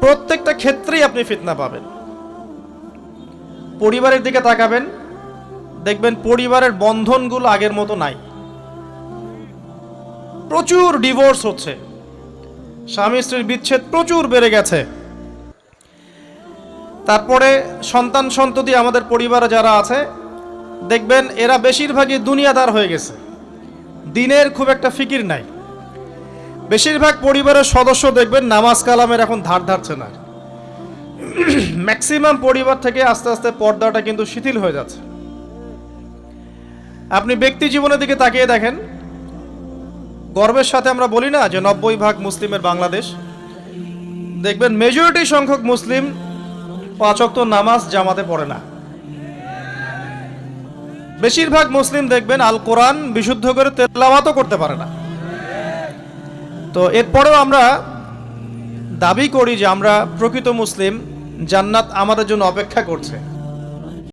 প্রত্যেকটা ক্ষেত্রেই আপনি ফিতনা পাবেন। পরিবারের দিকে তাকাবেন, দেখবেন পরিবারের বন্ধনগুলো আগের মতো নাই। প্রচুর ডিভোর্স হচ্ছে, স্বামী স্ত্রীর বিচ্ছেদ প্রচুর বেড়ে গেছে। তারপরে সন্তান সন্ততি আমাদের পরিবারে যারা আছে, দেখবেন এরা বেশিরভাগই দুনিয়াদার হয়ে গেছে, দিনের খুব একটা ফিকির নাই। বেশিরভাগ পরিবারের সদস্য দেখবেন নামাজ কালামের এখন ধার ধারছে না। ম্যাক্সিমাম পরিবার থেকে আস্তে আস্তে পর্দাটা কিন্তু শিথিল হয়ে যাচ্ছে। আপনি ব্যক্তি জীবনের দিকে তাকিয়ে দেখেন, গর্বের সাথে আমরা বলি না যে 90% মুসলিমের বাংলাদেশ, দেখবেন মেজরিটি সংখ্যক মুসলিম 5 ওয়াক্ত নামাজ জামাতে পড়ে না। বেশিরভাগ মুসলিম দেখবেন আল কোরআন বিশুদ্ধ করে তেলাওয়াতও করতে পারে না। তো এরপরেও আমরা দাবি করি যে আমরা প্রকৃত মুসলিম, জান্নাত আমাদের জন্য অপেক্ষা করছে।